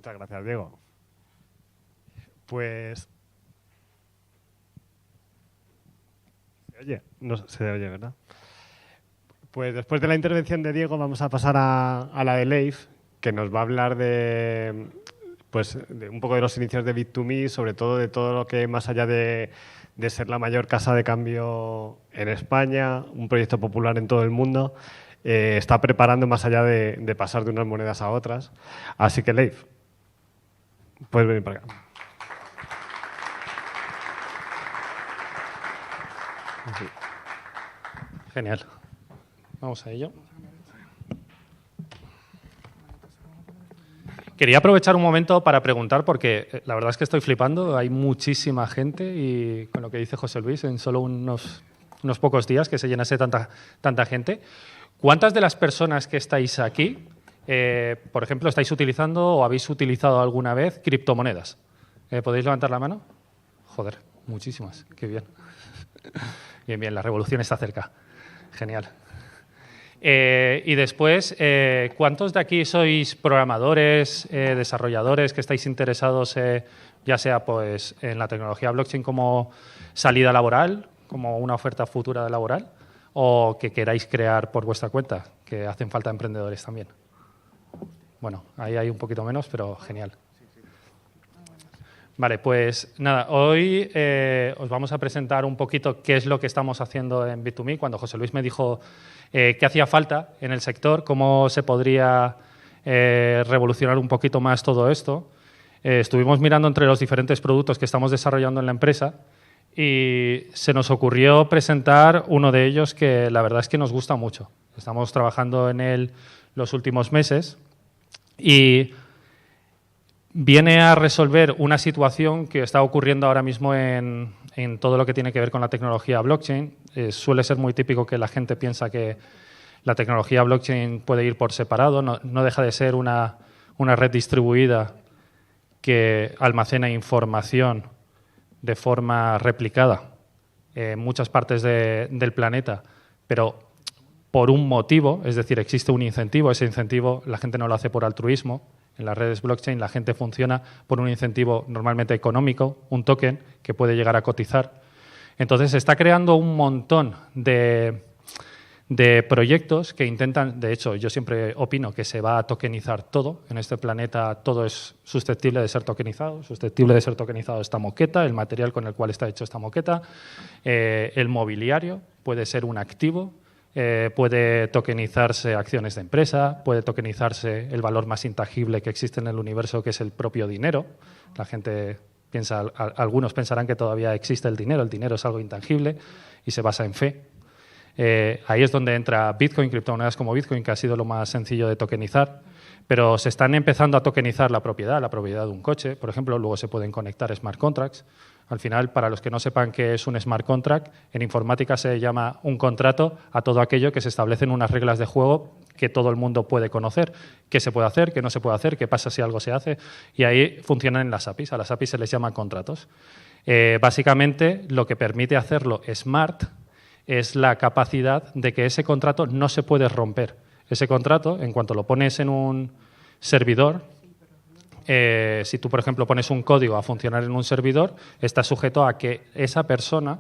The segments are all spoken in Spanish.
Muchas gracias, Diego. Pues... ¿Se oye? No se oye, ¿verdad? Pues después de la intervención de Diego vamos a pasar a la de Leif, que nos va a hablar de, pues, de un poco de los inicios de Bit2Me, sobre todo de todo lo que más allá de ser la mayor casa de cambio en España, un proyecto popular en todo el mundo, está preparando más allá de pasar de unas monedas a otras. Así que Leif, puedes venir para acá. Genial. Vamos a ello. Quería aprovechar un momento para preguntar, porque la verdad es que estoy flipando. Hay muchísima gente y con lo que dice José Luis, en solo unos pocos días que se llenase tanta gente. ¿Cuántas de las personas que estáis aquí, por ejemplo, estáis utilizando o habéis utilizado alguna vez criptomonedas? ¿Podéis levantar la mano? Joder, muchísimas. Qué bien. Bien, la revolución está cerca. Genial. Y después, ¿cuántos de aquí sois programadores, desarrolladores que estáis interesados, ya sea pues en la tecnología blockchain como salida laboral, como una oferta futura laboral, o que queráis crear por vuestra cuenta, que hacen falta emprendedores también? Bueno, ahí hay un poquito menos, pero genial. Vale, pues nada, hoy os vamos a presentar un poquito qué es lo que estamos haciendo en Bit2Me. Cuando José Luis me dijo qué hacía falta en el sector, cómo se podría revolucionar un poquito más todo esto, estuvimos mirando entre los diferentes productos que estamos desarrollando en la empresa y se nos ocurrió presentar uno de ellos que la verdad es que nos gusta mucho. Estamos trabajando en él los últimos meses y viene a resolver una situación que está ocurriendo ahora mismo en todo lo que tiene que ver con la tecnología blockchain. Suele ser muy típico que la gente piensa que la tecnología blockchain puede ir por separado. No deja de ser una red distribuida que almacena información de forma replicada en muchas partes del planeta, pero por un motivo, es decir, existe un incentivo. Ese incentivo la gente no lo hace por altruismo. En las redes blockchain la gente funciona por un incentivo normalmente económico, un token que puede llegar a cotizar. Entonces se está creando un montón de proyectos que intentan, de hecho yo siempre opino que se va a tokenizar todo. En este planeta todo es susceptible de ser tokenizado. Susceptible de ser tokenizado esta moqueta, el material con el cual está hecho esta moqueta, el mobiliario puede ser un activo. Puede tokenizarse acciones de empresa, puede tokenizarse el valor más intangible que existe en el universo, que es el propio dinero. La gente piensa, algunos pensarán que todavía existe el dinero es algo intangible y se basa en fe. Ahí es donde entra Bitcoin, criptomonedas como Bitcoin, que ha sido lo más sencillo de tokenizar. Pero se están empezando a tokenizar la propiedad de un coche, por ejemplo. Luego se pueden conectar smart contracts. Al final, para los que no sepan qué es un smart contract, en informática se llama un contrato a todo aquello que se establecen unas reglas de juego que todo el mundo puede conocer. Qué se puede hacer, qué no se puede hacer, qué pasa si algo se hace. Y ahí funcionan las APIs. A las APIs se les llama contratos. Básicamente, lo que permite hacerlo smart es la capacidad de que ese contrato no se puede romper. Ese contrato, en cuanto lo pones en un servidor, si tú, por ejemplo, pones un código a funcionar en un servidor, está sujeto a que esa persona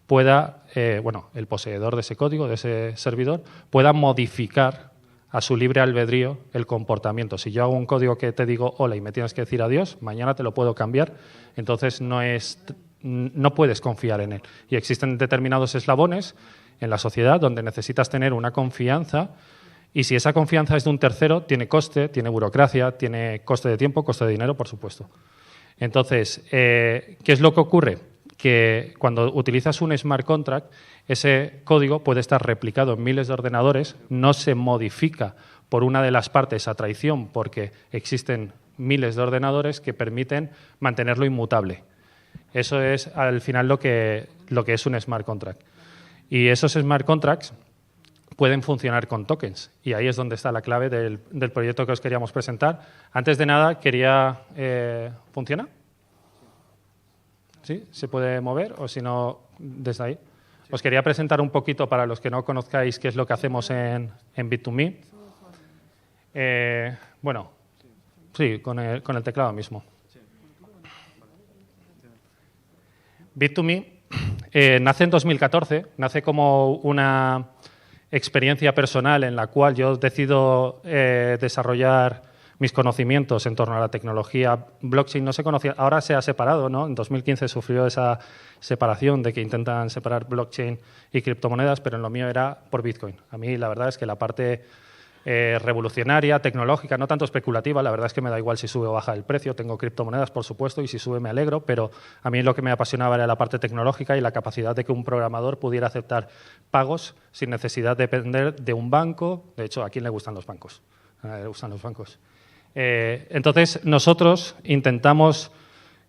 pueda, el poseedor de ese código, de ese servidor, pueda modificar a su libre albedrío el comportamiento. Si yo hago un código que te digo hola y me tienes que decir adiós, mañana te lo puedo cambiar, entonces no puedes confiar en él. Y existen determinados eslabones en la sociedad donde necesitas tener una confianza. Y si esa confianza es de un tercero, tiene coste, tiene burocracia, tiene coste de tiempo, coste de dinero, por supuesto. Entonces, ¿qué es lo que ocurre? Que cuando utilizas un smart contract, ese código puede estar replicado en miles de ordenadores, no se modifica por una de las partes a traición porque existen miles de ordenadores que permiten mantenerlo inmutable. Eso es, al final, lo que es un smart contract. Y esos smart contracts pueden funcionar con tokens. Y ahí es donde está la clave del proyecto que os queríamos presentar. Antes de nada, ¿funciona? ¿Sí? ¿Se puede mover? O si no, desde ahí. Os quería presentar un poquito, para los que no conozcáis, qué es lo que hacemos en Bit2Me. Sí, con el teclado mismo. Bit2Me nace en 2014, nace como una experiencia personal en la cual yo decido desarrollar mis conocimientos en torno a la tecnología blockchain. No se conocía, ahora se ha separado, ¿no? En 2015 sufrió esa separación de que intentan separar blockchain y criptomonedas, pero en lo mío era por Bitcoin. A mí la verdad es que la parte revolucionaria, tecnológica, no tanto especulativa, la verdad es que me da igual si sube o baja el precio, tengo criptomonedas, por supuesto, y si sube me alegro, pero a mí lo que me apasionaba era la parte tecnológica y la capacidad de que un programador pudiera aceptar pagos sin necesidad de depender de un banco. De hecho, ¿a quién le gustan los bancos? ¿A quién le gustan los bancos? Entonces, nosotros intentamos,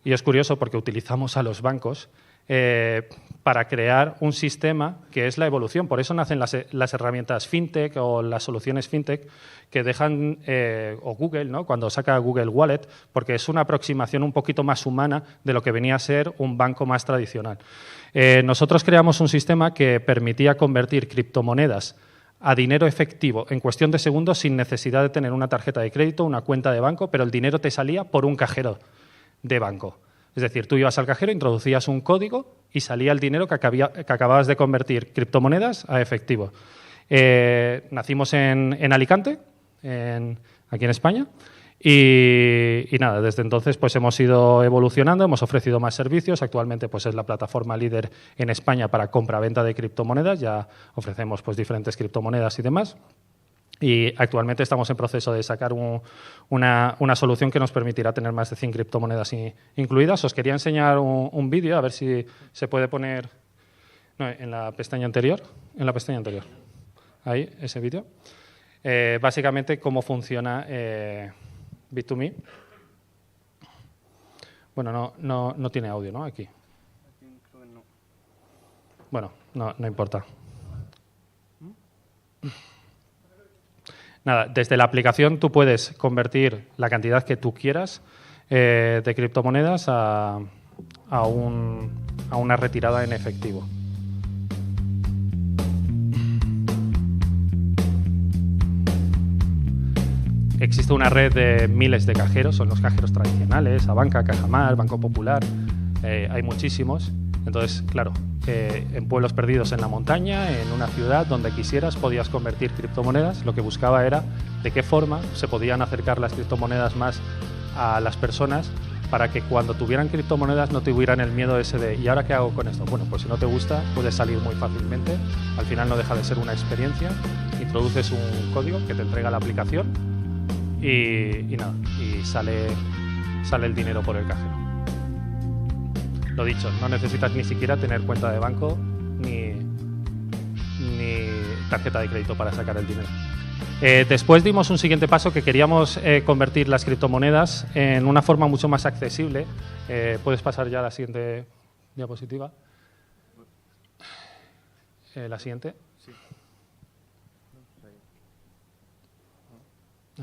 y es curioso porque utilizamos a los bancos, para crear un sistema que es la evolución. Por eso nacen las herramientas fintech o las soluciones fintech que dejan, o Google, ¿no? Cuando saca Google Wallet, porque es una aproximación un poquito más humana de lo que venía a ser un banco más tradicional. Nosotros creamos un sistema que permitía convertir criptomonedas a dinero efectivo en cuestión de segundos sin necesidad de tener una tarjeta de crédito, una cuenta de banco, pero el dinero te salía por un cajero de banco. Es decir, tú ibas al cajero, introducías un código y salía el dinero que acababas de convertir criptomonedas a efectivo. Nacimos en Alicante, aquí en España, y nada, desde entonces pues hemos ido evolucionando, hemos ofrecido más servicios. Actualmente pues es la plataforma líder en España para compra-venta de criptomonedas. Ya ofrecemos pues diferentes criptomonedas y demás. Y actualmente estamos en proceso de sacar una solución que nos permitirá tener más de 100 criptomonedas incluidas. Os quería enseñar un vídeo, a ver si se puede poner en la pestaña anterior. En la pestaña anterior. Ahí, ese vídeo. Básicamente, cómo funciona Bit2Me. Bueno, no tiene audio, ¿no? Aquí. Bueno, no importa. Nada, desde la aplicación tú puedes convertir la cantidad que tú quieras de criptomonedas a una retirada en efectivo. Existe una red de miles de cajeros, son los cajeros tradicionales, Abanca, Cajamar, Banco Popular, hay muchísimos. Entonces, claro, en pueblos perdidos en la montaña, en una ciudad donde quisieras, podías convertir criptomonedas. Lo que buscaba era de qué forma se podían acercar las criptomonedas más a las personas para que cuando tuvieran criptomonedas no tuvieran el miedo ese de ¿y ahora qué hago con esto? Bueno, pues si no te gusta, puedes salir muy fácilmente. Al final no deja de ser una experiencia. Introduces un código que te entrega la aplicación y nada, y sale el dinero por el cajero. Lo dicho, no necesitas ni siquiera tener cuenta de banco ni tarjeta de crédito para sacar el dinero. Después dimos un siguiente paso que queríamos convertir las criptomonedas en una forma mucho más accesible. Puedes pasar ya a la siguiente diapositiva. La siguiente. Sí.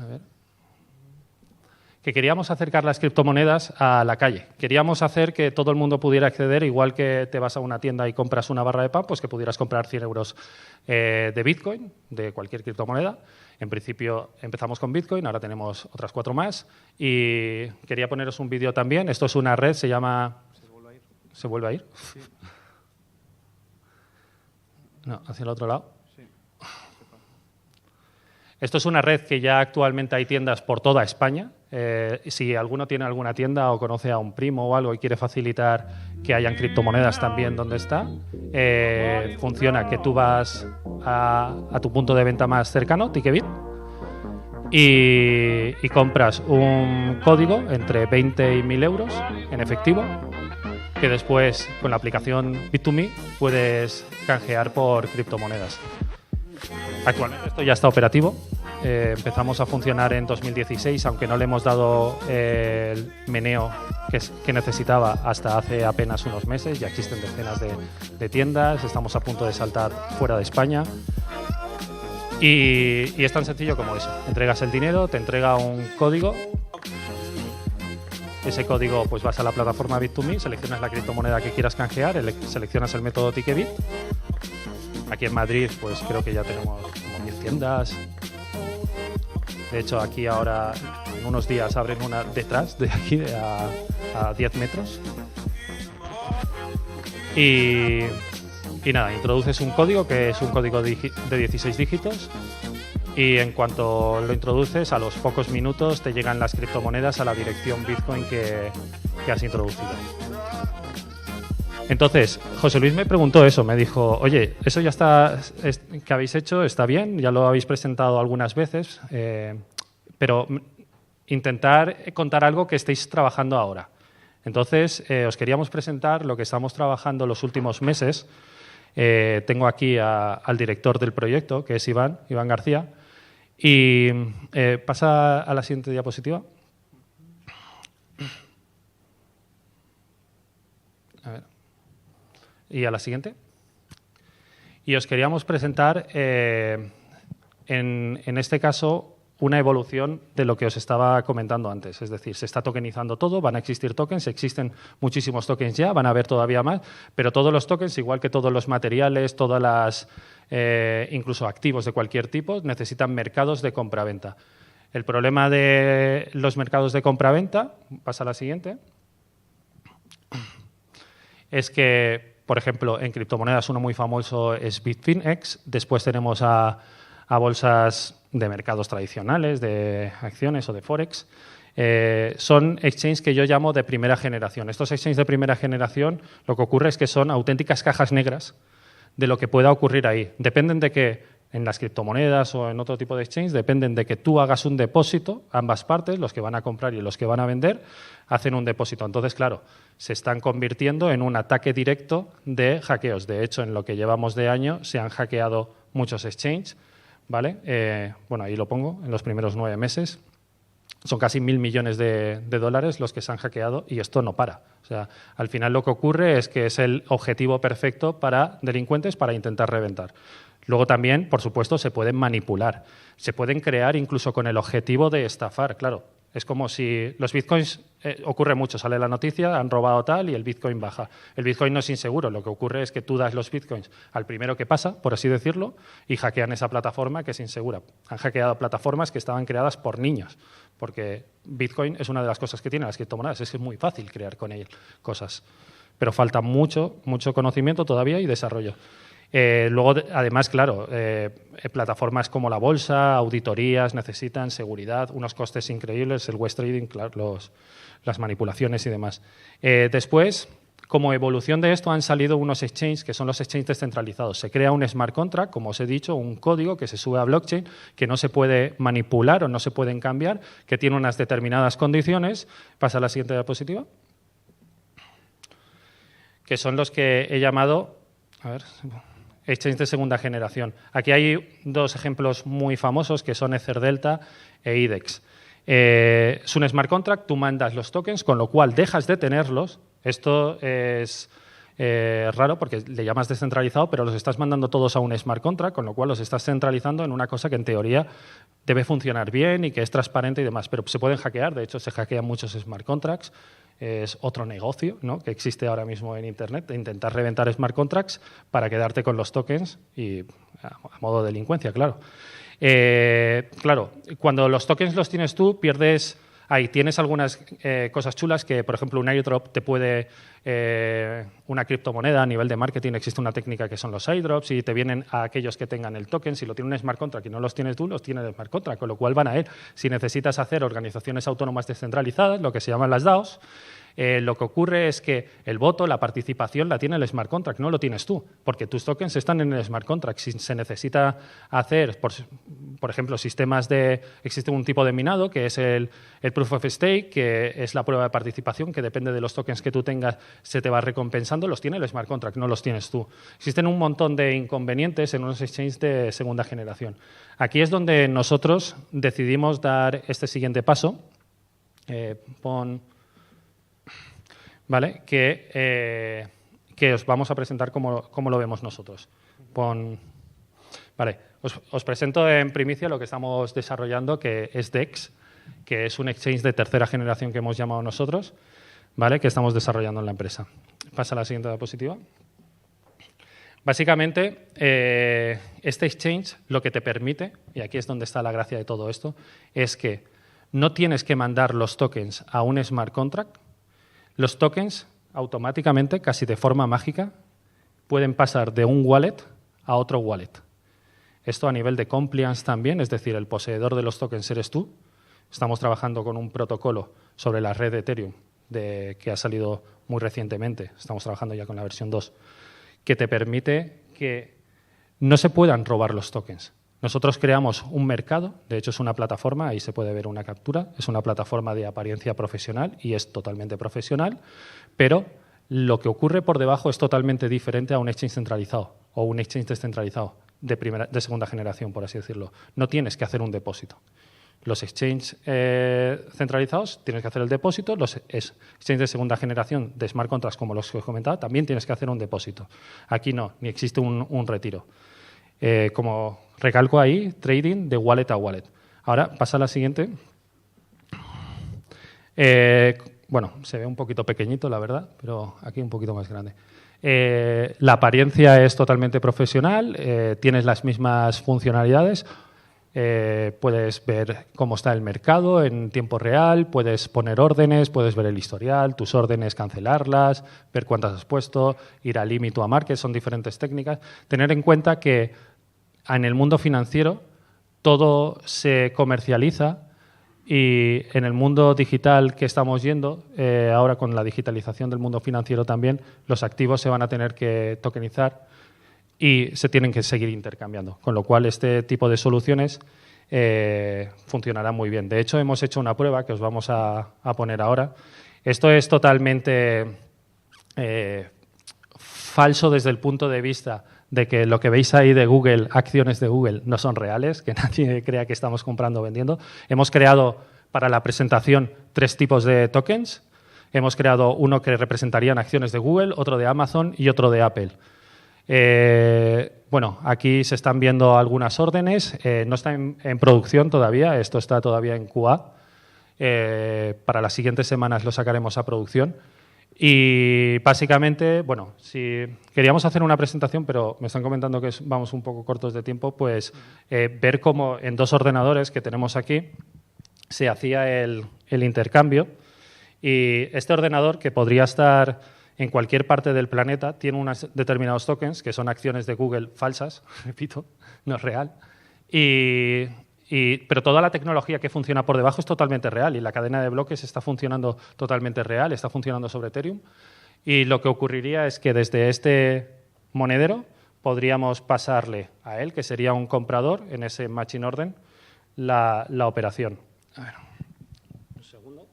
A ver. Que queríamos acercar las criptomonedas a la calle. Queríamos hacer que todo el mundo pudiera acceder, igual que te vas a una tienda y compras una barra de pan, pues que pudieras comprar 100 euros de Bitcoin, de cualquier criptomoneda. En principio empezamos con Bitcoin, ahora tenemos otras 4 más. Y quería poneros un vídeo también. Esto es una red, se llama... ¿Se vuelve a ir? ¿Se vuelve a ir? Sí. No, hacia el otro lado. Sí. Esto es una red que ya actualmente hay tiendas por toda España. Si alguno tiene alguna tienda o conoce a un primo o algo y quiere facilitar que hayan criptomonedas también donde está, funciona que tú vas a tu punto de venta más cercano, Ticketbit, y compras un código entre 20 y 1.000 euros en efectivo, que después con la aplicación Bit2Me puedes canjear por criptomonedas. Actualmente esto ya está operativo. Empezamos a funcionar en 2016, aunque no le hemos dado el meneo que necesitaba hasta hace apenas unos meses. Ya existen decenas de tiendas, estamos a punto de saltar fuera de España. Y es tan sencillo como eso. Entregas el dinero, te entrega un código. Ese código, pues vas a la plataforma Bit2Me, seleccionas la criptomoneda que quieras canjear, seleccionas el método Ticketbit. Aquí en Madrid, pues creo que ya tenemos como 10 tiendas. De hecho, aquí ahora en unos días abren una detrás de aquí a 10 metros. Y nada, introduces un código que es un código de 16 dígitos y en cuanto lo introduces, a los pocos minutos te llegan las criptomonedas a la dirección Bitcoin que has introducido. Entonces, José Luis me preguntó eso, me dijo, oye, eso ya está, que habéis hecho está bien, ya lo habéis presentado algunas veces, pero intentar contar algo que estéis trabajando ahora. Entonces, os queríamos presentar lo que estamos trabajando los últimos meses. Tengo aquí al director del proyecto, que es Iván García. Y pasa a la siguiente diapositiva. A ver. Y a la siguiente. Y os queríamos presentar, en este caso, una evolución de lo que os estaba comentando antes. Es decir, se está tokenizando todo, van a existir tokens, existen muchísimos tokens ya, van a haber todavía más, pero todos los tokens, igual que todos los materiales, todas las, incluso activos de cualquier tipo, necesitan mercados de compraventa. El problema de los mercados de compraventa, pasa a la siguiente, es que, por ejemplo, en criptomonedas uno muy famoso es Bitfinex, después tenemos a bolsas de mercados tradicionales, de acciones o de Forex. Son exchanges que yo llamo de primera generación. Estos exchanges de primera generación, lo que ocurre es que son auténticas cajas negras de lo que pueda ocurrir ahí. Dependen de que, en las criptomonedas o en otro tipo de exchange, dependen de que tú hagas un depósito, ambas partes, los que van a comprar y los que van a vender, hacen un depósito. Entonces, claro, se están convirtiendo en un ataque directo de hackeos. De hecho, en lo que llevamos de año se han hackeado muchos exchanges, ¿vale? Bueno, ahí lo pongo, en los primeros 9 meses. Son casi 1.000 millones de dólares los que se han hackeado y esto no para. O sea, al final lo que ocurre es que es el objetivo perfecto para delincuentes para intentar reventar. Luego también, por supuesto, se pueden manipular. Se pueden crear incluso con el objetivo de estafar, claro. Es como si los bitcoins, ocurre mucho, sale la noticia, han robado tal y el bitcoin baja. El bitcoin no es inseguro, lo que ocurre es que tú das los bitcoins al primero que pasa, por así decirlo, y hackean esa plataforma que es insegura. Han hackeado plataformas que estaban creadas por niños, porque bitcoin es una de las cosas que tienen las criptomonedas, es que es muy fácil crear con él cosas. Pero falta mucho conocimiento todavía y desarrollo. Luego, además, claro, plataformas como la bolsa, auditorías, necesitan seguridad, unos costes increíbles, el West Trading, claro, las manipulaciones y demás. Después, como evolución de esto, han salido unos exchanges que son los exchanges descentralizados. Se crea un smart contract, como os he dicho, un código que se sube a blockchain, que no se puede manipular o no se pueden cambiar, que tiene unas determinadas condiciones. Pasa a la siguiente diapositiva. Que son los que he llamado... A ver... exchange de segunda generación. Aquí hay 2 ejemplos muy famosos que son EtherDelta e IDEX. Es un smart contract, tú mandas los tokens, con lo cual dejas de tenerlos. Esto es raro porque le llamas descentralizado, pero los estás mandando todos a un smart contract, con lo cual los estás centralizando en una cosa que en teoría debe funcionar bien y que es transparente y demás. Pero se pueden hackear, de hecho se hackean muchos smart contracts. Es otro negocio, ¿no?, que existe ahora mismo en Internet, de intentar reventar smart contracts para quedarte con los tokens y a modo de delincuencia, claro. Claro, cuando los tokens los tienes tú, pierdes... Ahí tienes algunas cosas chulas que, por ejemplo, un airdrop te puede... una criptomoneda a nivel de marketing, existe una técnica que son los airdrops y te vienen a aquellos que tengan el token. Si lo tiene un smart contract y no los tienes tú, los tiene el smart contract, con lo cual van a él. Si necesitas hacer organizaciones autónomas descentralizadas, lo que se llaman las DAOs, lo que ocurre es que el voto, la participación, la tiene el smart contract, no lo tienes tú, porque tus tokens están en el smart contract. Si se necesita hacer, por ejemplo, sistemas de... Existe un tipo de minado que es el proof of stake, que es la prueba de participación, que depende de los tokens que tú tengas, se te va recompensando, los tiene el smart contract, no los tienes tú. Existen un montón de inconvenientes en unos exchanges de segunda generación. Aquí es donde nosotros decidimos dar este siguiente paso. ¿Vale? Que os vamos a presentar cómo lo vemos nosotros. Vale, os presento en primicia lo que estamos desarrollando, que es DEX, que es un exchange de tercera generación que hemos llamado nosotros, ¿vale?, que estamos desarrollando en la empresa. Pasa a la siguiente diapositiva. Básicamente, este exchange lo que te permite, y aquí es donde está la gracia de todo esto, es que no tienes que mandar los tokens a un smart contract. Los tokens automáticamente, casi de forma mágica, pueden pasar de un wallet a otro wallet. Esto a nivel de compliance también, es decir, el poseedor de los tokens eres tú. Estamos trabajando con un protocolo sobre la red de Ethereum que ha salido muy recientemente. Estamos trabajando ya con la versión 2, que te permite que no se puedan robar los tokens. Nosotros creamos un mercado, de hecho es una plataforma, ahí se puede ver una captura, es una plataforma de apariencia profesional y es totalmente profesional, pero lo que ocurre por debajo es totalmente diferente a un exchange centralizado o un exchange descentralizado de segunda generación, por así decirlo. No tienes que hacer un depósito. Los exchanges centralizados tienes que hacer el depósito, los exchanges de segunda generación de smart contracts, como los que os comentaba, también tienes que hacer un depósito. Aquí no, ni existe un retiro. Como recalco ahí, trading de wallet a wallet. Ahora pasa a la siguiente. Bueno, se ve un poquito pequeñito, la verdad, pero aquí un poquito más grande. La apariencia es totalmente profesional, tienes las mismas funcionalidades. Puedes ver cómo está el mercado en tiempo real, puedes poner órdenes, puedes ver el historial, tus órdenes cancelarlas, ver cuántas has puesto, ir a limit o a market, son diferentes técnicas. Tener en cuenta que en el mundo financiero todo se comercializa y en el mundo digital que estamos yendo, ahora con la digitalización del mundo financiero también, los activos se van a tener que tokenizar y se tienen que seguir intercambiando, con lo cual este tipo de soluciones funcionarán muy bien. De hecho, hemos hecho una prueba que os vamos a poner ahora. Esto es totalmente falso desde el punto de vista de que lo que veis ahí de Google, acciones de Google, no son reales, que nadie crea que estamos comprando o vendiendo. Hemos creado para la presentación 3 tipos de tokens. Hemos creado uno que representarían acciones de Google, otro de Amazon y otro de Apple. Bueno, aquí se están viendo algunas órdenes, no está en producción todavía, esto está todavía en QA. Para las siguientes semanas lo sacaremos a producción. Y básicamente, bueno, si queríamos hacer una presentación, pero me están comentando que vamos un poco cortos de tiempo, pues ver cómo en 2 ordenadores que tenemos aquí se hacía el intercambio. Y este ordenador, que podría estar en cualquier parte del planeta, tiene unos determinados tokens, que son acciones de Google falsas, repito, no es real. Pero toda la tecnología que funciona por debajo es totalmente real y la cadena de bloques está funcionando totalmente real, está funcionando sobre Ethereum. Y lo que ocurriría es que desde este monedero podríamos pasarle a él, que sería un comprador en ese matching orden, la operación. A ver, un segundo.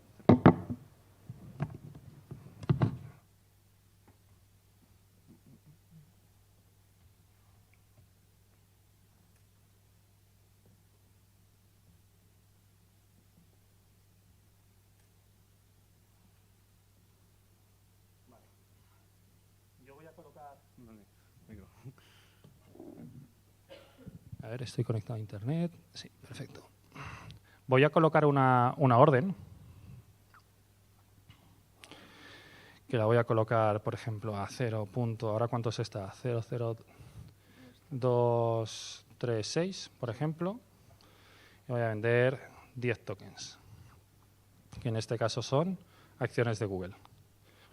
A ver, estoy conectado a Internet. Sí, perfecto. Voy a colocar una orden que la voy a colocar, por ejemplo, a 0. ¿Ahora cuánto es esta? 0,0236, por ejemplo. Y voy a vender 10 tokens, que en este caso son acciones de Google.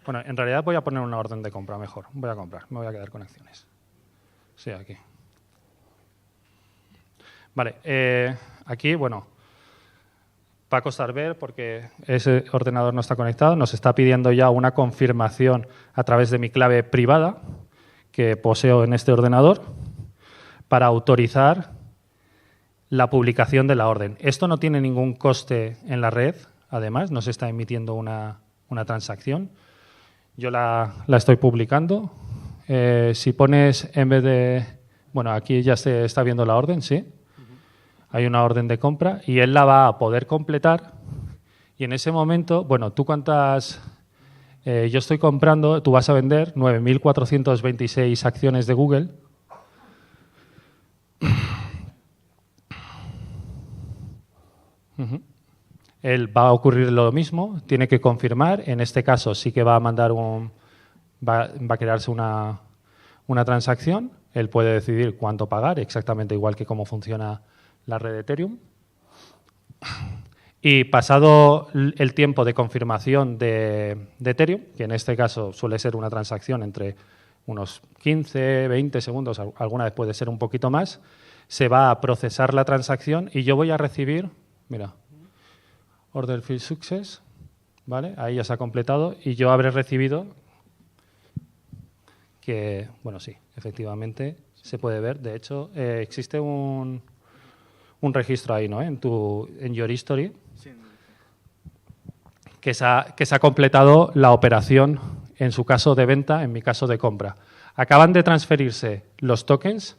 Bueno, en realidad voy a poner una orden de compra mejor. Voy a comprar, me voy a quedar con acciones. Sí, aquí. Vale, aquí, bueno, va a costar ver porque ese ordenador no está conectado. Nos está pidiendo ya una confirmación a través de mi clave privada que poseo en este ordenador para autorizar la publicación de la orden. Esto no tiene ningún coste en la red, además, no se está emitiendo una transacción. Yo la estoy publicando. Si pones en vez de... Bueno, aquí ya se está viendo la orden, sí. Hay una orden de compra y él la va a poder completar y en ese momento, bueno, tú cuántas... yo estoy comprando, tú vas a vender 9.426 acciones de Google. Él va a ocurrir lo mismo, tiene que confirmar. En este caso sí que va a mandar va a crearse una transacción. Él puede decidir cuánto pagar, exactamente igual que cómo funciona la red de Ethereum. Y pasado el tiempo de confirmación de Ethereum, que en este caso suele ser una transacción entre unos 15, 20 segundos, alguna vez puede ser un poquito más, se va a procesar la transacción y yo voy a recibir, mira, order field success, ¿vale? Ahí ya se ha completado y yo habré recibido que, bueno, sí, efectivamente se puede ver. De hecho, existe un registro ahí, ¿no? En Your History, que se ha completado la operación, en su caso de venta, en mi caso de compra. Acaban de transferirse los tokens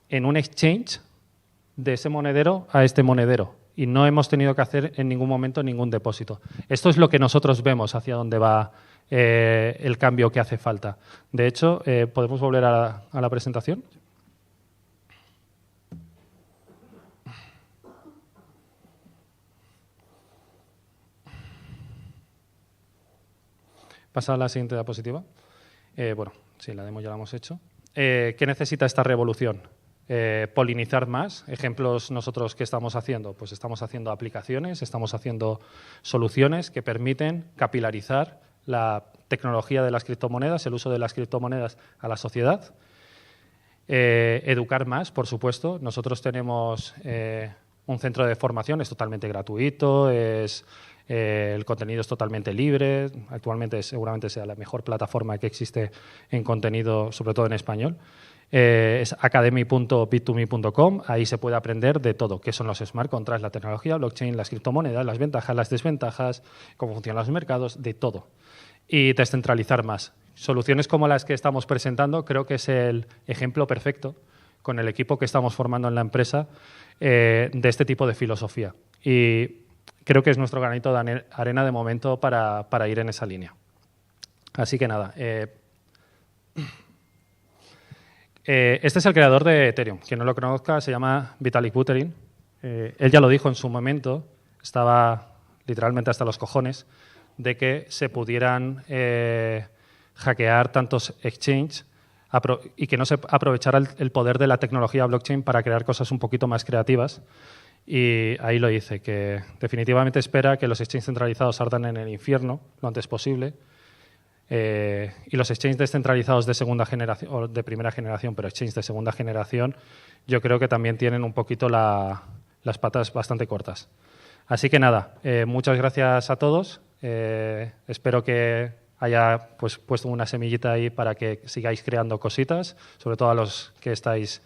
en un exchange de ese monedero a este monedero y no hemos tenido que hacer en ningún momento ningún depósito. Esto es lo que nosotros vemos hacia dónde va el cambio que hace falta. De hecho, ¿podemos volver a la presentación? Pasa a la siguiente diapositiva. Bueno, sí, la demo ya la hemos hecho. ¿Qué necesita esta revolución? Polinizar más. Ejemplos nosotros que estamos haciendo, pues estamos haciendo aplicaciones, estamos haciendo soluciones que permiten capilarizar la tecnología de las criptomonedas, el uso de las criptomonedas a la sociedad. Educar más, por supuesto. Nosotros tenemos un centro de formación, es totalmente gratuito, el contenido es totalmente libre. Actualmente seguramente sea la mejor plataforma que existe en contenido, sobre todo en español. Es academy.bit2me.com. Ahí se puede aprender de todo, qué son los smart contracts, la tecnología, blockchain, las criptomonedas, las ventajas, las desventajas, cómo funcionan los mercados, de todo. Y descentralizar más. Soluciones como las que estamos presentando creo que es el ejemplo perfecto con el equipo que estamos formando en la empresa de este tipo de filosofía. Y creo que es nuestro granito de arena de momento para ir en esa línea. Así que nada. Este es el creador de Ethereum. Quien no lo conozca se llama Vitalik Buterin. Él ya lo dijo en su momento, estaba literalmente hasta los cojones de que se pudieran hackear tantos exchanges y que no se aprovechara el poder de la tecnología blockchain para crear cosas un poquito más creativas. Y ahí lo dice, que definitivamente espera que los exchanges centralizados ardan en el infierno lo antes posible. Y los exchanges descentralizados de segunda generación, o de primera generación, pero exchanges de segunda generación, yo creo que también tienen un poquito las patas bastante cortas. Así que nada, muchas gracias a todos. Espero que haya puesto una semillita ahí para que sigáis creando cositas, sobre todo a los que estáis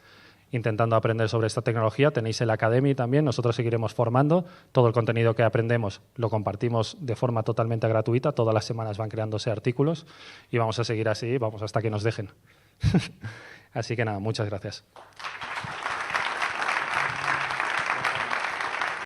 intentando aprender sobre esta tecnología. Tenéis el Academy también, nosotros seguiremos formando. Todo el contenido que aprendemos lo compartimos de forma totalmente gratuita. Todas las semanas van creándose artículos y vamos a seguir así, vamos hasta que nos dejen. Así que nada, muchas gracias.